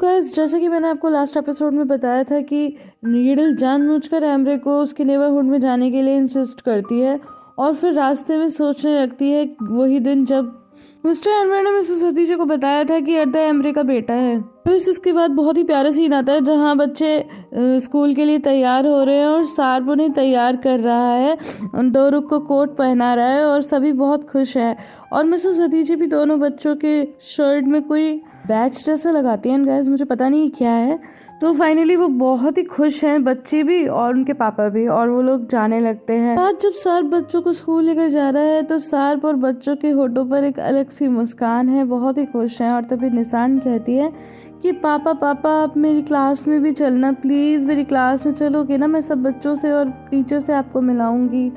Guys, जैसे कि मैंने आपको लास्ट एपिसोड में बताया था कि नीडल जानबूझकर एमरे को उसके नेबरहुड में जाने के लिए इंसिस्ट करती है और फिर रास्ते में सोचने लगती है वही दिन जब मिस्टर एमरे ने मिसेस हतीजे को बताया था कि अर्दा एमरे का बेटा है। तो इसके बाद बहुत ही प्यारा सीन आता है जहाँ बच्चे स्कूल के लिए तैयार हो रहे हैं और सार्प उन्हें तैयार कर रहा है, डोरुक को कोट पहना रहा है और सभी बहुत खुश हैं। और मिसेस हतीजे भी दोनों बच्चों के शर्ट में कोई बैच जैसा लगाती हैं गाइस, मुझे पता नहीं क्या है। तो फाइनली वो बहुत ही खुश हैं, बच्चे भी और उनके पापा भी, और वो लोग जाने लगते हैं। आज जब सार्प बच्चों को स्कूल लेकर जा रहा है तो सार्प और बच्चों के होठों पर एक अलग सी मुस्कान है, बहुत ही खुश हैं। और तभी निसान कहती है कि पापा पापा आप मेरी क्लास में भी चलना प्लीज़, मेरी क्लास में चलोगे ना, मैं सब बच्चों से और टीचर से आपको मिलाऊंगी।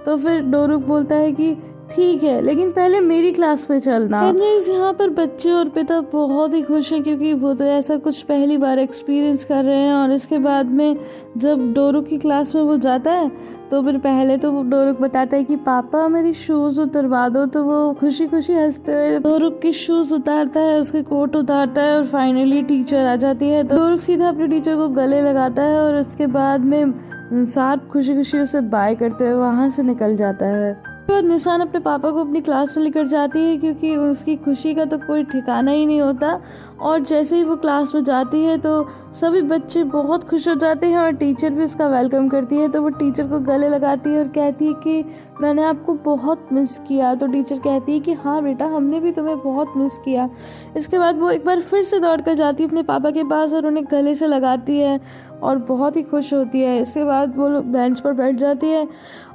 तो फिर डोरुक बोलता है कि ठीक है, लेकिन पहले मेरी क्लास में चलना। यहाँ पर बच्चे और पिता बहुत ही खुश हैं क्योंकि वो तो ऐसा कुछ पहली बार एक्सपीरियंस कर रहे हैं। और इसके बाद में जब डोरुक की क्लास में वो जाता है तो फिर पहले तो वो डोरुक बताता है कि पापा मेरी शूज उतरवा दो, तो वो खुशी खुशी हंसते हुए डोरुक की शूज उतारता है, उसके कोट उतारता है और फाइनली टीचर आ जाती है। तो डोरुक सीधा अपने टीचर को गले लगाता है और उसके बाद में सार्प खुशी खुशी उसे बाय करते हुए वहाँ से निकल जाता है। बाद निसान अपने पापा को अपनी क्लास में लेकर जाती है क्योंकि उसकी खुशी का तो कोई ठिकाना ही नहीं होता। और जैसे ही वो क्लास में जाती है तो सभी बच्चे बहुत खुश हो जाते हैं और टीचर भी उसका वेलकम करती है। तो वो टीचर को गले लगाती है और कहती है कि मैंने आपको बहुत मिस किया। तो टीचर कहती है कि हाँ बेटा, हमने भी तुम्हें बहुत मिस किया। इसके बाद वो एक बार फिर से दौड़ कर जाती है अपने पापा के पास और उन्हें गले से लगाती है और बहुत ही खुश होती है। इसके बाद वो बेंच पर बैठ जाती है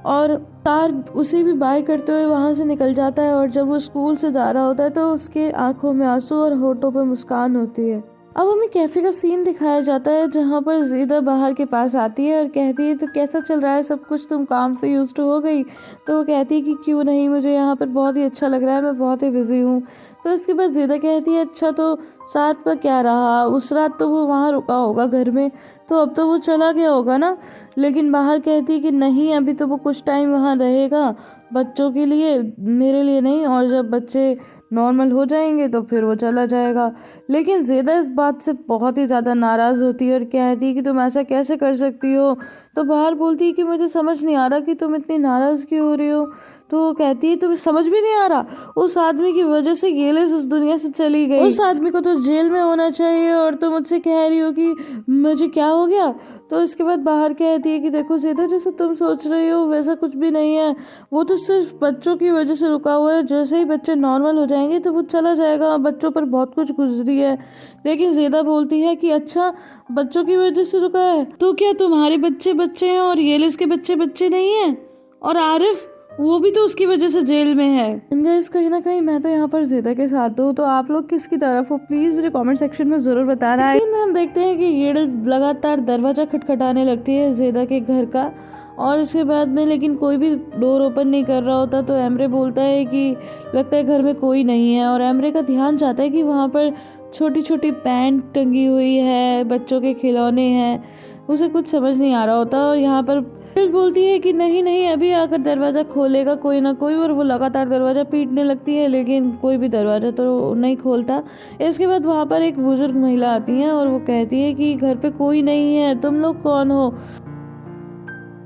और तार उसे भी बाय करते हुए वहाँ से निकल जाता है। और जब वो स्कूल से जा रहा होता है तो उसके आंखों में आंसू और होठों पर मुस्कान होती है। अब हमें कैफे का सीन दिखाया जाता है जहाँ पर ज़ीदा बाहर के पास आती है और कहती है तो कैसा चल रहा है सब कुछ, तुम काम से यूज्ड हो गई? तो वो कहती है कि क्यों नहीं, मुझे यहाँ पर बहुत ही अच्छा लग रहा है, मैं बहुत ही बिजी हूँ। तो इसके बाद ज़ीदा कहती है अच्छा तो सार्प का क्या रहा, उस रात तो वो वहाँ रुका होगा घर में, तो अब तो वो चला गया होगा ना। लेकिन बाहर कहती है कि नहीं, अभी तो वो कुछ टाइम वहाँ रहेगा बच्चों के लिए, मेरे लिए नहीं, और जब बच्चे नॉर्मल हो जाएंगे तो फिर वो चला जाएगा। लेकिन ज़ेदा इस बात से बहुत ही ज़्यादा नाराज़ होती है और कहती है कि तुम ऐसा कैसे कर सकती हो। तो बाहर बोलती है कि मुझे समझ नहीं आ रहा कि तुम इतनी नाराज़ क्यों हो रही हो। तो वो कहती है तुम्हें समझ भी नहीं आ रहा, उस आदमी की वजह से येलिस इस दुनिया से चली गई, उस आदमी को तो जेल में होना चाहिए और तुम मुझसे कह रही हो कि मुझे क्या हो गया। तो इसके बाद बाहर कहती है कि देखो ज़ेदा, जैसे तुम सोच रही हो वैसा कुछ भी नहीं है, वो तो सिर्फ बच्चों की वजह से रुका हुआ है, जैसे ही बच्चे नॉर्मल हो जाएंगे तो वो चला जाएगा, बच्चों पर बहुत कुछ गुजरी है। लेकिन ज़ेदा बोलती है कि अच्छा बच्चों की वजह से रुका है, तो क्या तुम्हारे बच्चे बच्चे हैं और येलिस के बच्चे बच्चे नहीं हैं? और आरिफ वो भी तो उसकी वजह से जेल में है। गाइस, कहीं ना कहीं मैं तो यहाँ पर ज़ेदा के साथ हूँ, तो आप लोग किसकी तरफ हो प्लीज मुझे कमेंट सेक्शन में जरूर बताना। इसी में हम देखते हैं कि येडल लगातार दरवाजा खटखटाने लगती है ज़ेदा के घर का, और इसके बाद में लेकिन कोई भी डोर ओपन नहीं कर रहा होता। तो एमरे बोलता है कि लगता है घर में कोई नहीं है, और एमरे का ध्यान जाता है कि वहाँ पर छोटी छोटी पैंट टंगी हुई है, बच्चों के खिलौने हैं, उसे कुछ समझ नहीं आ रहा होता। और यहाँ पर बोलती है कि नहीं नहीं, अभी आकर दरवाज़ा खोलेगा कोई ना कोई, और वो लगातार दरवाज़ा पीटने लगती है लेकिन कोई भी दरवाज़ा तो नहीं खोलता। इसके बाद वहाँ पर एक बुजुर्ग महिला आती है और वो कहती है कि घर पे कोई नहीं है, तुम लोग कौन हो?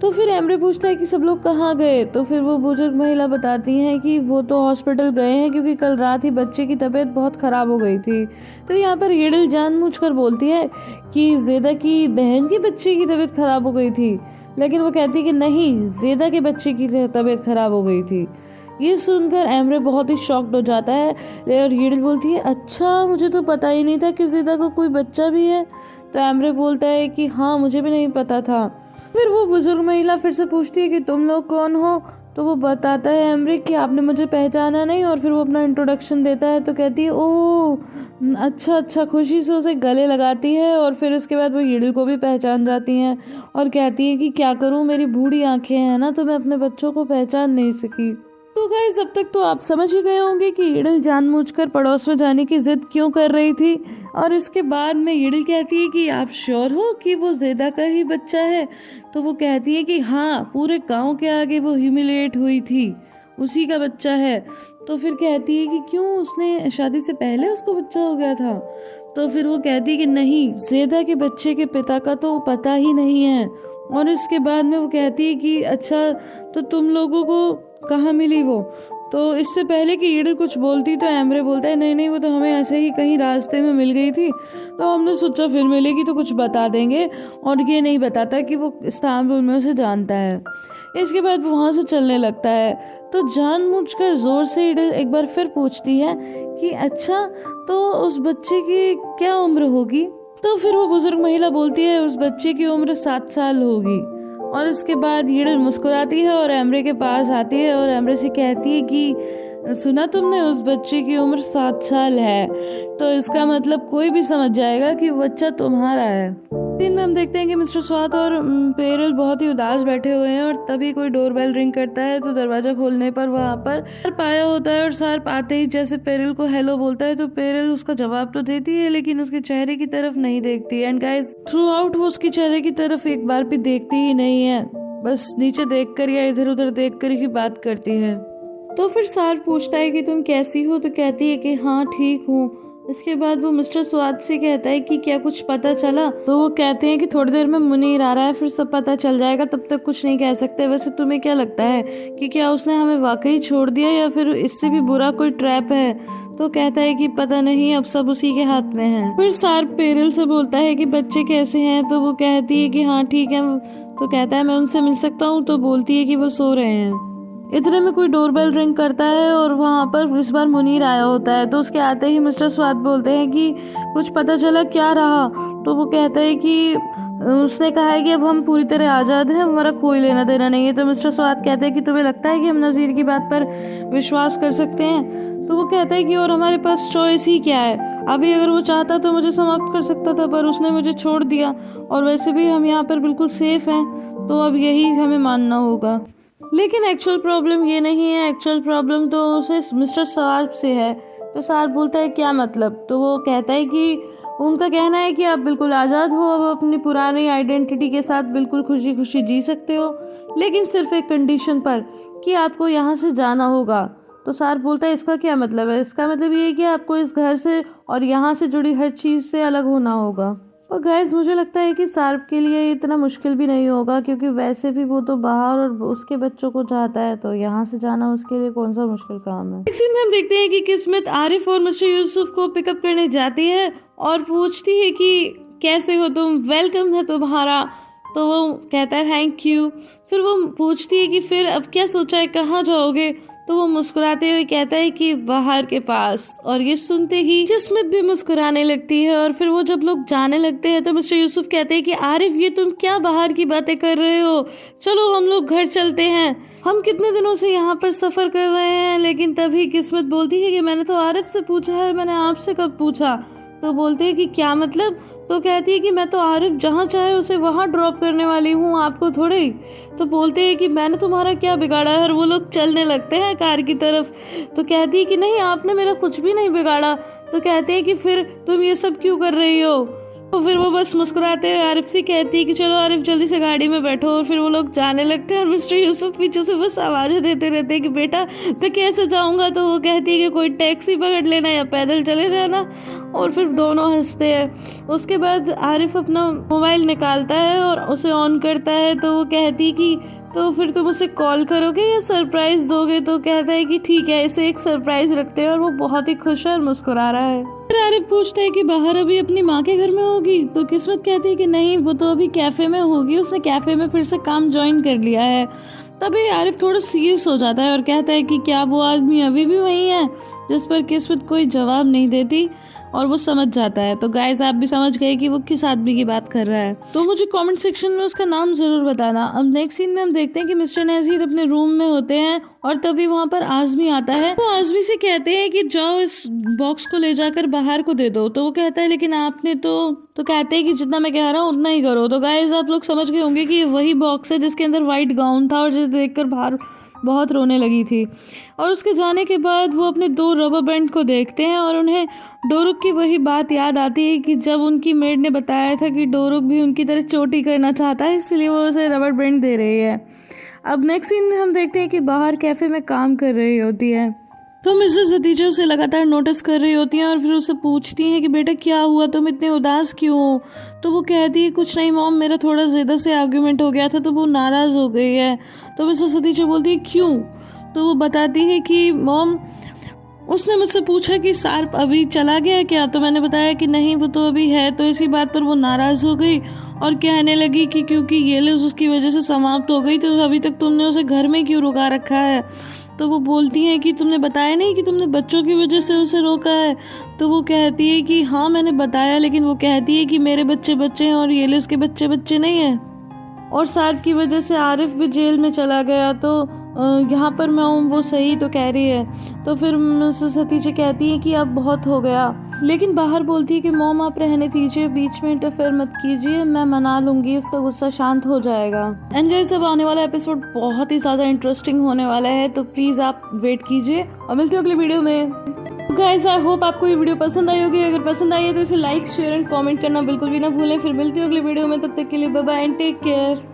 तो फिर एमरे पूछता है कि सब लोग कहाँ गए। तो फिर वो बुजुर्ग महिला बताती हैं कि वो तो हॉस्पिटल गए हैं क्योंकि कल रात ही बच्चे की तबीयत बहुत ख़राब हो गई थी। तो यहाँ पर येडल जानबूझकर बोलती है कि ज़ेदा की बहन के बच्चे की तबीयत ख़राब हो गई थी, लेकिन वो कहती है कि नहीं, ज़ेदा के बच्चे की तबीयत ख़राब हो गई थी। ये सुनकर एमरे बहुत ही शॉक्ड हो जाता है और येडल बोलती है अच्छा, मुझे तो पता ही नहीं था कि ज़ेदा को कोई बच्चा भी है। तो एमरे बोलता है कि हाँ, मुझे भी नहीं पता था। फिर वो बुजुर्ग महिला फिर से पूछती है कि तुम लोग कौन हो। तो वो बताता है एमरे कि आपने मुझे पहचाना नहीं, और फिर वो अपना इंट्रोडक्शन देता है। तो कहती है ओह अच्छा अच्छा, खुशी से उसे गले लगाती है। और फिर उसके बाद वो येडल को भी पहचान जाती हैं और कहती है कि क्या करूं, मेरी बूढ़ी आंखें हैं ना, तो मैं अपने बच्चों को पहचान नहीं सकी। तो गाइस, अब तक तो आप समझ ही गए होंगे कि येडल जानबूझकर पड़ोस में जाने की जिद क्यों कर रही थी। और इसके बाद में येडल कहती है कि आप श्योर हो कि वो ज़ेदा का ही बच्चा है? तो वो कहती है कि हाँ, पूरे गांव के आगे वो ह्यूमिलिएट हुई थी, उसी का बच्चा है। तो फिर कहती है कि क्यों, उसने शादी से पहले उसको बच्चा हो गया था? तो फिर वो कहती कि नहीं, ज़ेदा के बच्चे के पिता का तो पता ही नहीं है। और इसके बाद में वो कहती है कि अच्छा, तो तुम लोगों को कहाँ मिली वो? तो इससे पहले कि ईडल कुछ बोलती तो एम्ब्रे बोलता है नहीं नहीं, वो तो हमें ऐसे ही कहीं रास्ते में मिल गई थी, तो हमने सोचा फिर मिलेगी तो कुछ बता देंगे। और ये नहीं बताता कि वो इस्तांबुल में उसे जानता है। इसके बाद वो वहाँ से चलने लगता है। तो जानबूझकर जोर से ईडल एक बार फिर पूछती है कि अच्छा, तो उस बच्चे की क्या उम्र होगी? तो फिर वो बुजुर्ग महिला बोलती है उस बच्चे की उम्र 7 साल होगी। और इसके बाद ईडल मुस्कुराती है और एम्ब्रे के पास आती है और एम्ब्रे से कहती है कि सुना तुमने, उस बच्चे की उम्र 7 साल है, तो इसका मतलब कोई भी समझ जाएगा कि वो बच्चा तुम्हारा है। दिन में हम देखते हैं कि मिस्टर स्वात और पेरल बहुत ही उदास बैठे हुए हैं और तभी कोई डोरबेल रिंग करता है। तो दरवाजा खोलने पर वहाँ पर सार्प आया होता है और सार्प आते ही जैसे पेरल को हेलो बोलता है तो पेरल उसका जवाब तो देती है लेकिन उसके चेहरे की तरफ नहीं देखती। एंड गाइस, थ्रू आउट वो उसके चेहरे की तरफ एक बार भी देखती ही नहीं है, बस नीचे देखकर या इधर उधर देखकर ही बात करती है। तो फिर सार्प पूछता है कि तुम कैसी हो? तो कहती है कि हाँ ठीक हूँ। इसके बाद वो मिस्टर स्वात से कहता है कि क्या कुछ पता चला? तो वो कहते हैं कि थोड़ी देर में मुनीर आ रहा है, फिर सब पता चल जाएगा, तब तक कुछ नहीं कह सकते। वैसे तुम्हें क्या लगता है कि क्या उसने हमें वाकई छोड़ दिया या फिर इससे भी बुरा कोई ट्रैप है? तो कहता है कि पता नहीं, अब सब उसी के हाथ में है। फिर सार्प पेरल से बोलता है कि बच्चे कैसे हैं? तो वो कहती है कि हाँ ठीक है। तो कहता है मैं उनसे मिल सकता हूँ? तो बोलती है कि वो सो रहे हैं। इतने में कोई डोरबेल रिंग करता है और वहाँ पर इस बार मुनीर आया होता है। तो उसके आते ही मिस्टर स्वात बोलते हैं कि कुछ पता चला क्या रहा? तो वो कहता है कि उसने कहा है कि अब हम पूरी तरह आज़ाद हैं, हमारा कोई लेना देना नहीं है। तो मिस्टर स्वात कहते हैं कि तुम्हें लगता है कि हम नज़ीर की बात पर विश्वास कर सकते हैं? तो वो कहता है कि और हमारे पास चॉइस ही क्या है? अभी अगर वो चाहता तो मुझे समाप्त कर सकता था, पर उसने मुझे छोड़ दिया। और वैसे भी हम यहाँ पर बिल्कुल सेफ हैं, तो अब यही हमें मानना होगा। लेकिन एक्चुअल प्रॉब्लम ये नहीं है, एक्चुअल प्रॉब्लम तो उसे मिस्टर सार्प से है। तो सार्प बोलता है क्या मतलब? तो वो कहता है कि उनका कहना है कि आप बिल्कुल आज़ाद हो, अब अपनी पुरानी आइडेंटिटी के साथ बिल्कुल खुशी खुशी जी सकते हो, लेकिन सिर्फ एक कंडीशन पर कि आपको यहाँ से जाना होगा। तो सार्प बोलता है इसका क्या मतलब है? इसका मतलब ये है कि आपको इस घर से और यहाँ से जुड़ी हर चीज़ से अलग होना होगा। और गाइस, मुझे लगता है कि सार्प के लिए इतना मुश्किल भी नहीं होगा, क्योंकि वैसे भी वो तो बाहर और उसके बच्चों को चाहता है, तो यहाँ से जाना उसके लिए कौन सा मुश्किल काम है। एक सीन में हम देखते हैं कि किस्मत आरिफ और मिस्टर यूसुफ को पिकअप करने जाती है और पूछती है कि कैसे हो तुम, वेलकम है तुम्हारा। तो वो कहता है थैंक यू। फिर वो पूछती है कि फिर अब क्या सोचा है, कहाँ जाओगे? तो वो मुस्कुराते हुए कहता है कि बाहर के पास। और ये सुनते ही किस्मत भी मुस्कुराने लगती है। और फिर वो जब लोग जाने लगते हैं तो मिस्टर यूसुफ कहते हैं कि आरिफ, ये तुम क्या बाहर की बातें कर रहे हो? चलो हम लोग घर चलते हैं, हम कितने दिनों से यहाँ पर सफर कर रहे हैं। लेकिन तभी किस्मत बोलती है कि मैंने तो आरिफ से पूछा है, मैंने आपसे कब पूछा? तो बोलते हैं कि क्या मतलब? तो कहती है कि मैं तो आरिफ जहाँ चाहे उसे वहाँ ड्रॉप करने वाली हूँ, आपको थोड़े ही। तो बोलते हैं कि मैंने तुम्हारा क्या बिगाड़ा है? और वो लोग चलने लगते हैं कार की तरफ। तो कहती है कि नहीं, आपने मेरा कुछ भी नहीं बिगाड़ा। तो कहते हैं कि फिर तुम ये सब क्यों कर रही हो? तो फिर वो बस मुस्कुराते हुए आरिफ से कहती है कि चलो आरिफ जल्दी से गाड़ी में बैठो। और फिर वो लोग जाने लगते हैं और मिस्टर यूसुफ पीछे से बस आवाज़ें देते रहते हैं कि बेटा मैं कैसे जाऊंगा? तो वो कहती है कि कोई टैक्सी पकड़ लेना या पैदल चले जाना। और फिर दोनों हंसते हैं। उसके बाद आरिफ अपना मोबाइल निकालता है और उसे ऑन करता है। तो वो कहती है कि तो फिर तुम उसे कॉल करोगे या सरप्राइज दोगे? तो कहता है कि ठीक है, इसे एक सरप्राइज रखते हैं। और वो बहुत ही खुश है और मुस्कुरा रहा है। फिर आरिफ पूछता है कि बाहर अभी अपनी माँ के घर में होगी? तो किस्मत कहती है कि नहीं, वो तो अभी कैफे में होगी, उसने कैफे में फिर से काम ज्वाइन कर लिया है। तभी आरिफ थोड़ा सीरियस हो जाता है और कहता है कि क्या वो आदमी अभी भी वही है? जिस पर किस्मत कोई जवाब नहीं देती और वो समझ जाता है। तो गाइस, आप भी समझ गए कि वो किस आदमी की बात कर रहा है। तो मुझे कमेंट सेक्शन में उसका नाम जरूर बताना। अब नेक्स्ट सीन में हम देखते हैं कि मिस्टर नज़ीर अपने रूम में होते हैं और तभी वहाँ पर आज़मी आता है। वो आज़मी से कहते हैं कि जाओ इस बॉक्स को ले जाकर बाहर को दे दो। तो वो कहता है लेकिन आपने तो कहते हैं कि जितना मैं कह रहा हूँ उतना ही करो। तो गाइस, आप लोग समझ गए होंगे कि वही बॉक्स है जिसके अंदर व्हाइट गाउन था और जिसे देखकर बाहर बहुत रोने लगी थी। और उसके जाने के बाद वो अपने 2 रबर बैंड को देखते हैं और उन्हें डोरुक की वही बात याद आती है कि जब उनकी मेड ने बताया था कि डोरुक भी उनकी तरह चोटी करना चाहता है, इसलिए वो उसे रबर बैंड दे रही है। अब नेक्स्ट सीन में हम देखते हैं कि बाहर कैफे में काम कर रही होती है तो मिसेस हतीजा उसे लगातार नोटिस कर रही होती हैं और फिर उसे पूछती हैं कि बेटा क्या हुआ, तुम इतने उदास क्यों हो। तो वो कहती है कुछ नहीं मॉम, मेरा थोड़ा ज़्यादा से आर्ग्यूमेंट हो गया था तो वो नाराज़ हो गई है। तो मिसेस हतीजा बोलती है क्यों। तो वो बताती है कि मॉम, उसने मुझसे पूछा कि सार्प अभी चला गया क्या, तो मैंने बताया कि नहीं वो तो अभी है। तो इसी बात पर वो नाराज़ हो गई और कहने लगी कि क्योंकि ये लिस्ट उसकी वजह से समाप्त हो गई तो अभी तक तुमने उसे घर में क्यों रुका रखा है। तो वो बोलती हैं कि तुमने बताया नहीं कि तुमने बच्चों की वजह से उसे रोका है। तो वो कहती है कि हाँ मैंने बताया, लेकिन वो कहती है कि मेरे बच्चे बच्चे हैं और ये लिस्ट के बच्चे बच्चे नहीं हैं और सार्प की वजह से आरिफ भी जेल में चला गया। तो यहाँ पर मैं हूँ, वो सही तो कह रही है। तो फिर मिसेस हतीजा कहती है कि अब बहुत हो गया, लेकिन बाहर बोलती है कि मॉम आप रहने दीजिए, बीच में इंटरफेयर मत कीजिए, मैं मना लूंगी, उसका गुस्सा शांत हो जाएगा। एंड गाइस अब आने वाला एपिसोड बहुत ही ज़्यादा इंटरेस्टिंग होने वाला है, तो प्लीज़ आप वेट कीजिए और मिलते हो अगले वीडियो में। गाइस आई होप आपको ये वीडियो पसंद आई होगी। अगर पसंद आई है तो इसे लाइक शेयर एंड कमेंट करना बिल्कुल भी ना भूलें। फिर मिलती हूँ अगले वीडियो में, तब तक के लिए bye bye and take care.